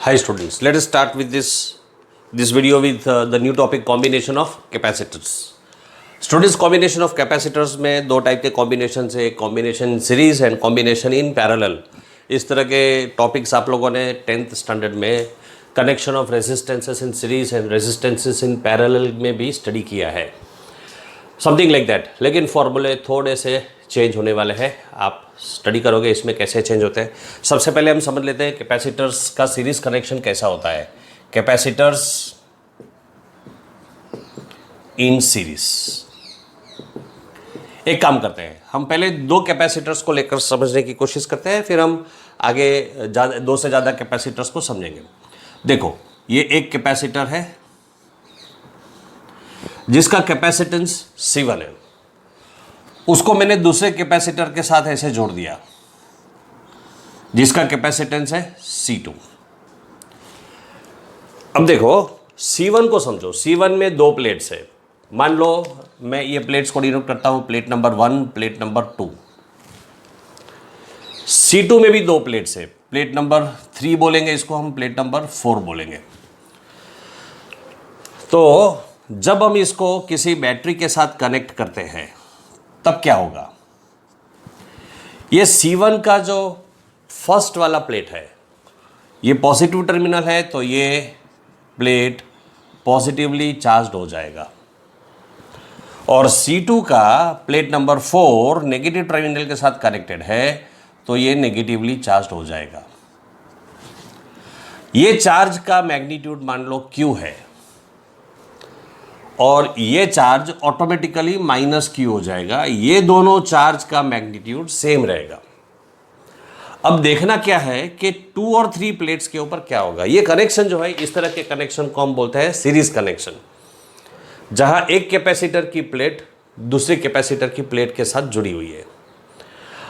Hi students, let us start with this video with the new topic combination of capacitors. Students, combination of capacitors में दो type के combination है, combination series and combination in parallel. इस तरह के topics आप लोगों ने 10th स्टैंडर्ड में connection of resistances in series and resistances in parallel में भी स्टडी किया है, समथिंग लाइक दैट. लेकिन फॉर्मूले थोड़े से चेंज होने वाले हैं. आप स्टडी करोगे इसमें कैसे चेंज होते हैं. सबसे पहले हम समझ लेते हैं कैपेसिटर्स का सीरीज कनेक्शन कैसा होता है. Capacitors in series. एक काम करते हैं, हम पहले दो कैपेसिटर्स को लेकर समझने की कोशिश करते हैं, फिर हम आगे दो से ज़्यादा कैपेसिटर्स को समझेंगे. देखो, ये एक कैपेसिटर है जिसका कैपेसिटेंस C1 है. उसको मैंने दूसरे कैपेसिटर के साथ ऐसे जोड़ दिया जिसका कैपेसिटेंस है C2. अब देखो, C1 को समझो. C1 में दो प्लेट्स है. मान लो मैं ये प्लेट्स को डिनोट करता हूं, plate number 1, plate number 2. C2 में भी दो प्लेट्स है. प्लेट नंबर 3 बोलेंगे इसको हम, प्लेट नंबर 4 बोलेंगे. तो जब हम इसको किसी बैटरी के साथ कनेक्ट करते हैं तब क्या होगा. ये C1 का जो फर्स्ट वाला प्लेट है, ये पॉजिटिव टर्मिनल है, तो ये प्लेट पॉजिटिवली चार्ज्ड हो जाएगा. और C2 का प्लेट नंबर 4 नेगेटिव टर्मिनल के साथ कनेक्टेड है, तो ये नेगेटिवली चार्ज्ड हो जाएगा. ये चार्ज का मैग्नीट्यूड मान लो Q है और ये चार्ज ऑटोमेटिकली माइनस Q हो जाएगा. ये दोनों चार्ज का मैग्नीट्यूड सेम रहेगा. अब देखना क्या है कि 2 और 3 प्लेट्स के ऊपर क्या होगा. ये कनेक्शन जो है, इस तरह के कनेक्शन को हम बोलते हैं सीरीज कनेक्शन, जहां एक कैपेसिटर की प्लेट दूसरे कैपेसिटर की प्लेट के साथ जुड़ी हुई है.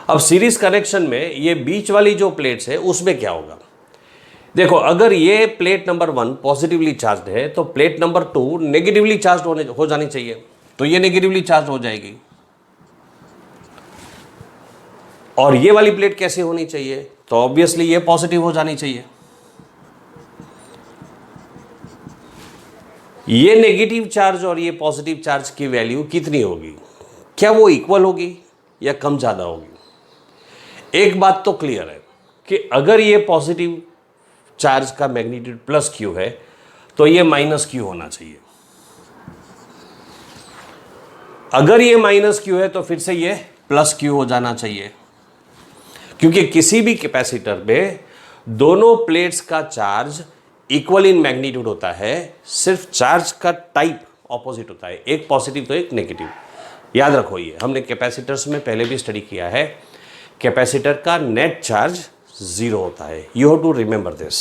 अब सीरीज कनेक्शन में ये बीच वाली जो प्लेट्स है उसमें क्या होगा. देखो, अगर ये प्लेट नंबर 1 पॉजिटिवली चार्ज्ड है तो प्लेट नंबर 2 नेगेटिवली चार्ज्ड हो जानी चाहिए. तो ये नेगेटिवली चार्ज हो जाएगी. और ये वाली प्लेट कैसे होनी चाहिए, तो ऑब्वियसली ये पॉजिटिव हो जानी चाहिए. ये नेगेटिव चार्ज और ये पॉजिटिव चार्ज की वैल्यू कितनी होगी. क्या वो इक्वल होगी या कम ज़्यादा होगी. एक बात तो क्लियर है कि अगर ये पॉजिटिव चार्ज का मैग्नीट्यूड प्लस Q है तो ये माइनस Q होना चाहिए. अगर ये माइनस Q है तो फिर से ये प्लस Q हो जाना चाहिए, क्योंकि किसी भी कैपेसिटर में दोनों प्लेट्स का चार्ज इक्वल इन मैग्नीट्यूड होता है. सिर्फ चार्ज का टाइप ऑपोजिट होता है, एक पॉजिटिव तो एक नेगेटिव. याद रखो, ये हमने कैपेसिटर्स में पहले भी स्टडी किया है. कैपेसिटर का नेट चार्ज 0 होता है. You have to remember this.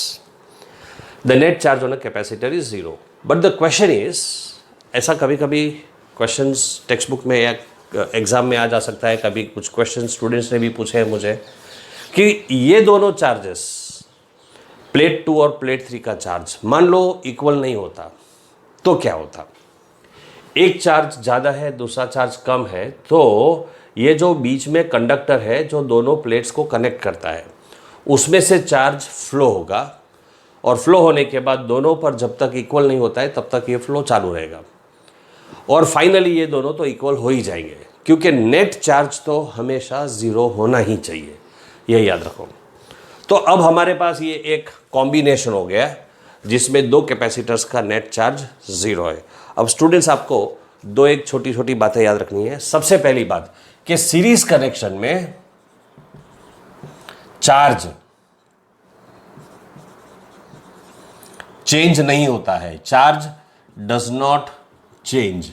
The net charge on a capacitor is 0. But the question is, ऐसा कभी कभी क्वेश्चंस टेक्स्ट बुक में या एग्जाम में आ जा सकता है. कभी कुछ क्वेश्चन स्टूडेंट्स ने भी पूछे हैं मुझे कि ये दोनों चार्जेस, प्लेट 2 और प्लेट 3 का चार्ज मान लो इक्वल नहीं होता तो क्या होता. एक चार्ज ज़्यादा है, दूसरा चार्ज कम है, तो ये जो बीच में कंडक्टर है जो दोनों प्लेट्स को कनेक्ट करता है, उसमें से चार्ज फ्लो होगा. और फ्लो होने के बाद दोनों पर जब तक इक्वल नहीं होता है तब तक ये फ्लो चालू रहेगा. और फाइनली ये दोनों तो इक्वल हो ही जाएंगे, क्योंकि नेट चार्ज तो हमेशा 0 होना ही चाहिए. ये याद रखो. तो अब हमारे पास ये एक कॉम्बिनेशन हो गया जिसमें दो कैपेसिटर्स का नेट चार्ज 0 है. अब स्टूडेंट्स, आपको दो एक छोटी छोटी बातें याद रखनी है. सबसे पहली बात कि सीरीज कनेक्शन में चार्ज चेंज नहीं होता है. चार्ज डज नॉट चेंज,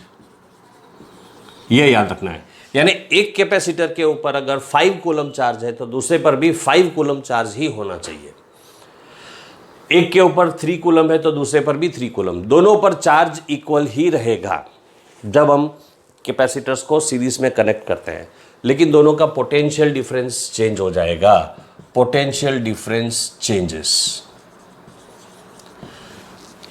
ये याद रखना है. यानी एक कैपेसिटर के ऊपर अगर 5 कूलम चार्ज है तो दूसरे पर भी 5 कूलम चार्ज ही होना चाहिए. एक के ऊपर 3 कूलम है तो दूसरे पर भी 3 कूलम. दोनों पर चार्ज इक्वल ही रहेगा जब हम कैपेसिटर्स को सीरीज में कनेक्ट करते हैं. लेकिन दोनों का पोटेंशियल डिफरेंस चेंज हो जाएगा. Potential difference changes.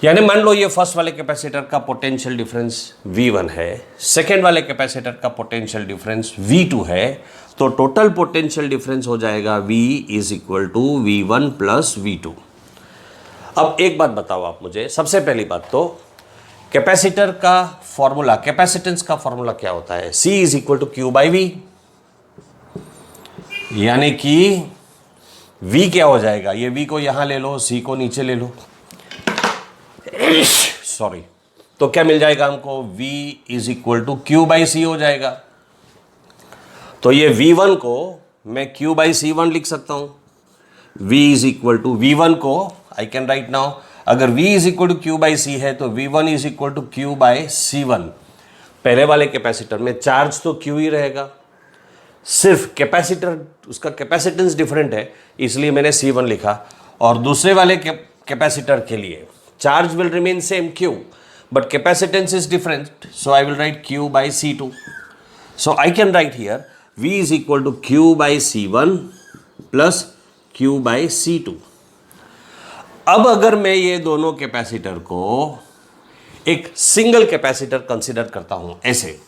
यानी मान लो ये फर्स्ट वाले कैपेसिटर का पोटेंशियल डिफरेंस V1 है, सेकेंड वाले कैपेसिटर का पोटेंशियल डिफरेंस V2 है, तो टोटल पोटेंशियल डिफरेंस हो जाएगा V is equal to V1 plus V2. अब एक बात बताओ आप मुझे, सबसे पहली बात तो कैपेसिटर का फॉर्मूला, कैपेसिटेंस का फॉर्मूला क्या होता है? C is equal to Q by V, यानी कि V क्या हो जाएगा? ये V को यहां ले लो, C को नीचे ले लो, सॉरी, तो क्या मिल जाएगा हमको? V is equal to Q by C हो जाएगा। तो ये V1 को मैं क्यू बाई C1 लिख सकता हूं। V is equal to V1 को आई कैन राइट नाउ, अगर V is equal to Q by C है तो V1 is equal to Q by C1। पहले वाले कैपेसिटर में चार्ज तो क्यू ही रहेगा, सिर्फ कैपेसिटर, उसका कैपेसिटेंस डिफरेंट है, इसलिए मैंने C1 लिखा। और दूसरे वाले कैपेसिटर के लिए charge will remain same Q, but capacitance is different, so I will write Q by C2। So I can write here V is equal to Q by C1 plus Q by C2। अब अगर मैं ये दोनों capacitor को एक single capacitor consider करता हूं, ऐसे,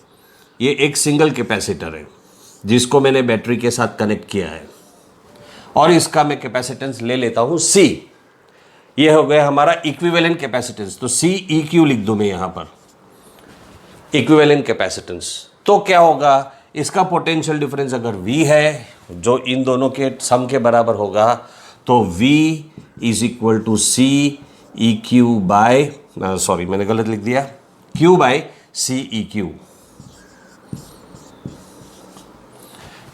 ये एक सिंगल कैपेसिटर है जिसको मैंने बैटरी के साथ कनेक्ट किया है, और इसका मैं कैपेसिटेंस ले लेता हूं C। ये हो गया हमारा इक्विवेलेंट कैपेसिटेंस, तो C EQ लिख दूं मैं यहां पर, इक्विवेलेंट कैपेसिटेंस। तो क्या होगा? इसका पोटेंशियल डिफरेंस अगर V है, जो इन दोनों के सम के बराबर होगा, तो V is equal to C EQ by, sorry मैंने गलत लिख दिया, Q बाय C EQ,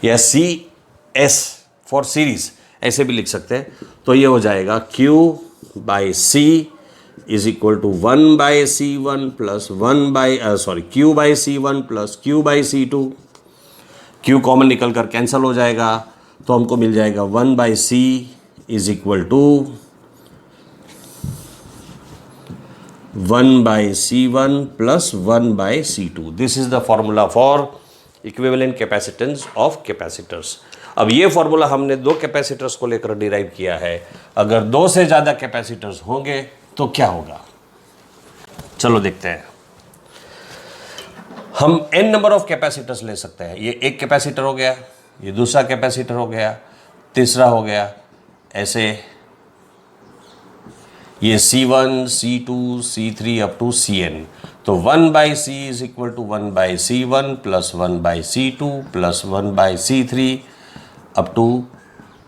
या CS फॉर सीरीज ऐसे भी लिख सकते हैं। तो ये हो जाएगा Q by C is equal to 1 by C1 plus 1 by Q by C1 plus Q by C2। Q common निकल कर कैंसिल हो जाएगा, तो हमको मिल जाएगा 1 by C is equal to 1 by C1 plus 1 by C2। This is the formula for equivalent capacitance of capacitors. अब ये फॉर्मूला हमने दो कैपेसिटर्स को लेकर डिराइव किया है। अगर दो से ज़्यादा कैपेसिटर्स होंगे तो क्या होगा? चलो देखते हैं। हम n नंबर ऑफ कैपेसिटर्स ले सकते हैं। ये एक कैपेसिटर हो गया, ये दूसरा कैपेसिटर हो गया, तीसरा हो गया, ऐसे ये C1, C2, C3 up to Cn। तो 1 by C is equal to 1 by C1 plus 1 by C2 plus 1 by C3 up to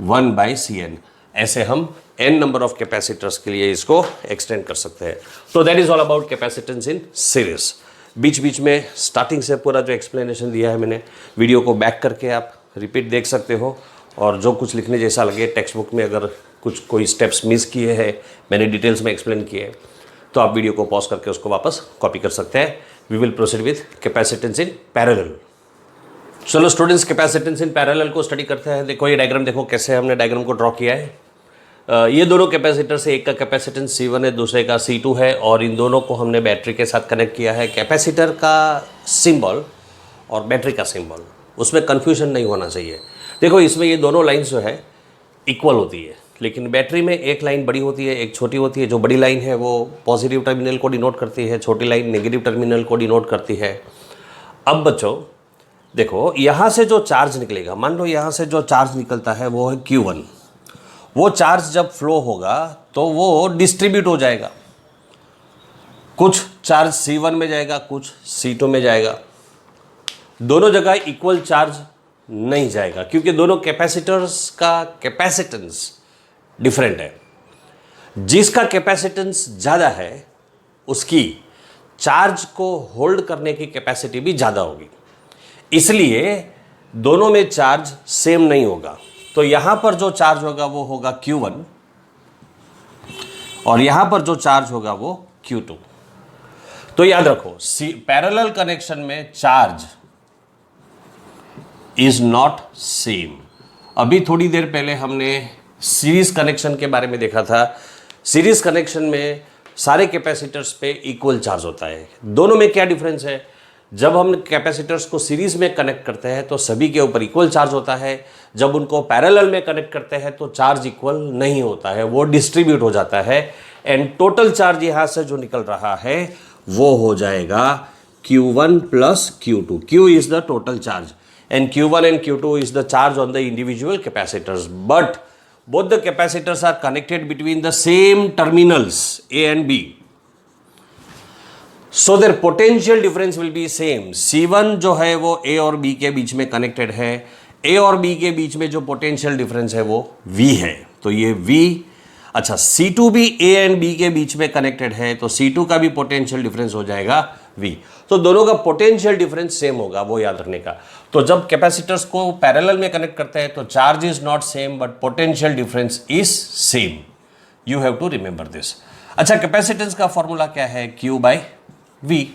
1 by Cn। ऐसे हम n नंबर ऑफ कैपेसिटर्स के लिए इसको एक्सटेंड कर सकते हैं। तो that is all about capacitance in series. बीच बीच में स्टार्टिंग से पूरा जो एक्सप्लेनेशन दिया है मैंने, वीडियो को बैक करके आप रिपीट देख सकते हो, और जो कुछ लिखने जैसा लगे टेक्स्ट बुक में, अगर कुछ कोई स्टेप्स मिस किए हैं, मैंने डिटेल्स में एक्सप्लेन किए, तो आप वीडियो को पॉज करके उसको वापस कॉपी कर सकते हैं। We will proceed with capacitance in parallel. चलो स्टूडेंट्स, कैपेसिटेंस इन पैरेलल को स्टडी करते हैं। देखो ये डायग्राम, देखो कैसे हमने डायग्राम को ड्रॉ किया है। ये दोनों कैपेसिटर से एक का कैपेसिटेंस C1 है, दूसरे का C2 है, और इन दोनों को हमने बैटरी के साथ कनेक्ट किया है। कैपेसिटर का सिंबल और बैटरी का सिंबल, उसमें कन्फ्यूजन नहीं होना चाहिए। देखो इसमें ये दोनों लाइन्स जो है इक्वल होती है, लेकिन बैटरी में एक लाइन बड़ी होती है, एक छोटी होती है। जो बड़ी लाइन है वो पॉजिटिव टर्मिनल को डिनोट करती है, छोटी लाइन नेगेटिव टर्मिनल को डिनोट करती है। अब बच्चों देखो, यहाँ से जो चार्ज निकलेगा, मान लो यहाँ से जो चार्ज निकलता है वो है Q1। वो चार्ज जब फ्लो होगा तो वो डिस्ट्रीब्यूट हो जाएगा, कुछ चार्ज C1 में जाएगा, कुछ C2 में जाएगा। दोनों जगह इक्वल चार्ज नहीं जाएगा, क्योंकि दोनों कैपेसिटर्स का कैपेसिटेंस डिफरेंट है। जिसका कैपेसिटेंस ज़्यादा है उसकी चार्ज को होल्ड करने की कैपेसिटी भी ज़्यादा होगी, इसलिए दोनों में चार्ज सेम नहीं होगा। तो यहां पर जो चार्ज होगा वो होगा Q1, और यहां पर जो चार्ज होगा वो Q2। तो याद रखो, पैरेलल कनेक्शन में चार्ज इज नॉट सेम। अभी थोड़ी देर पहले हमने सीरीज कनेक्शन के बारे में देखा था। सीरीज कनेक्शन में सारे कैपेसिटर्स पे इक्वल चार्ज होता है। दोनों में क्या डिफरेंस है? जब हम कैपेसिटर्स को सीरीज में कनेक्ट करते हैं तो सभी के ऊपर इक्वल चार्ज होता है। जब उनको पैरेलल में कनेक्ट करते हैं तो चार्ज इक्वल नहीं होता है, वो डिस्ट्रीब्यूट हो जाता है। एंड टोटल चार्ज यहाँ से जो निकल रहा है वो हो जाएगा Q1 plus Q2। Q is the total charge and Q1 and Q2 is the charge on the individual capacitors, but both the capacitors are connected between the same terminals A and B, so their potential difference will be same. C1 जो है वो A और B के बीच में connected है, A और B के बीच में जो पोटेंशियल डिफरेंस है वो V है, तो ये V। अच्छा, C2 भी A एंड B के बीच में कनेक्टेड है, तो C2 का भी पोटेंशियल डिफरेंस हो जाएगा V। तो दोनों का पोटेंशियल डिफरेंस सेम होगा, वो याद रखने का। तो जब कैपेसिटर्स को पैरेलल में कनेक्ट करते हैं तो charge is not same but potential difference is same. You have to remember this. अच्छा, कैपेसिटेंस का फॉर्मूला क्या है? Q by V।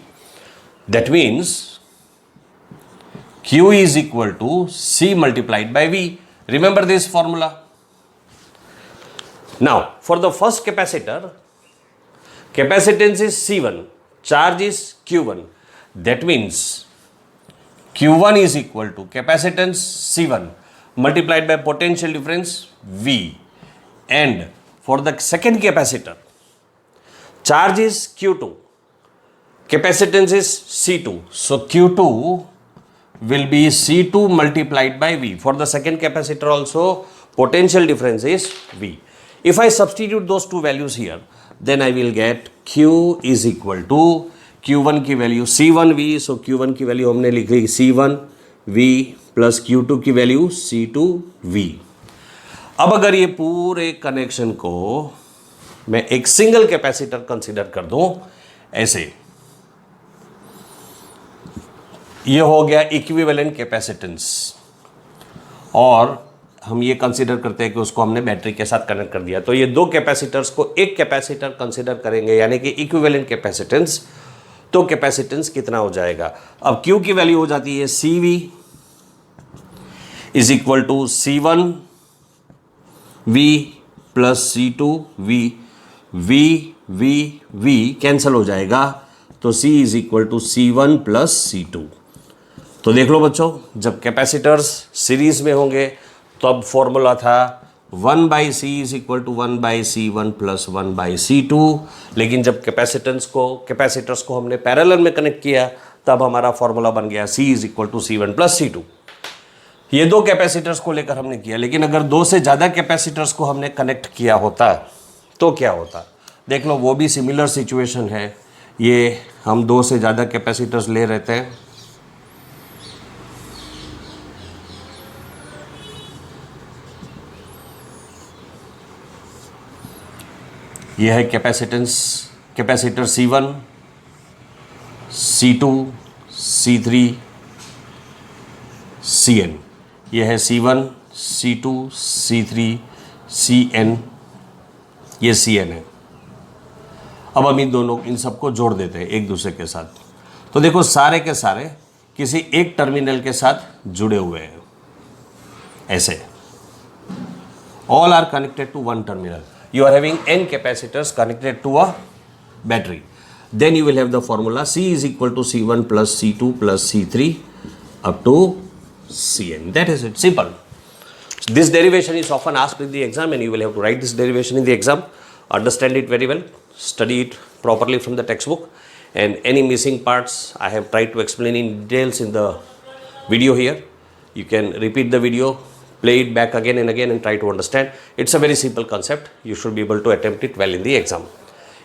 That means Q is equal to C multiplied by V. Remember this formula. Now, for the first capacitor, capacitance is C1, charge is Q1. That means Q1 is equal to capacitance C1 multiplied by potential difference V. And for the second capacitor, charge is Q2, capacitance is C2. So Q2 will be C2 multiplied by V. For the second capacitor also, potential difference is V. If I substitute those two values here, then I will get Q is equal to Q1 की value C1V, so Q1 की value हमने लिख ली C1V plus Q2 की value C2V। अब अगर ये पूरे connection को मैं एक सिंगल कैपेसिटर कंसीडर कर दूं, ऐसे ये हो गया इक्विवेलेंट कैपेसिटेंस, और हम ये कंसीडर करते हैं कि उसको हमने बैटरी के साथ कनेक्ट कर दिया, तो ये दो कैपेसिटर्स को एक कैपेसिटर कंसीडर करेंगे, यानी कि इक्विवेलेंट कैपेसिटेंस। तो कैपेसिटेंस कितना हो जाएगा? अब Q की वैल्यू हो जाती है CV is equal to C1V plus C2V। V cancel हो जाएगा, तो C is equal to C1 plus C2। तो देख लो बच्चों, जब कैपेसिटर्स सीरीज में होंगे तो अब फॉर्मूला था 1/C is equal to 1/C1 plus 1/C2, लेकिन जब कैपेसिटर्स को हमने पैरेलल में कनेक्ट किया तब हमारा फॉर्मूला बन गया C is equal to C1 plus C2। ये दो कैपेसिटर्स को लेकर हमने किया, लेकिन अगर दो से ज़्यादा कैपेसिटर्स को हमने कनेक्ट किया होता तो क्या होता? देख लो, वो भी सिमिलर सिचुएशन है। ये हम दो से ज़्यादा कैपेसिटर्स ले रहते हैं, यह है capacitor C1, C2, C3, Cn। यह है C1, C2, C3, Cn, ये Cn है। अब हम इन सबको जोड़ देते हैं एक दूसरे के साथ, तो देखो सारे के सारे किसी एक टर्मिनल के साथ जुड़े हुए हैं, ऐसे all are connected to one terminal. You are having n capacitors connected to a battery. Then you will have the formula C is equal to C1 plus C2 plus C3 up to Cn. That is it, simple. This derivation is often asked in the exam and you will have to write this derivation in the exam. Understand it very well, study it properly from the textbook, and any missing parts I have tried to explain in details in the video here. You can repeat the video, play it back again and again and try to understand. It's a very simple concept. You should be able to attempt it well in the exam.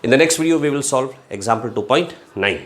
In the next video, we will solve example 2.9.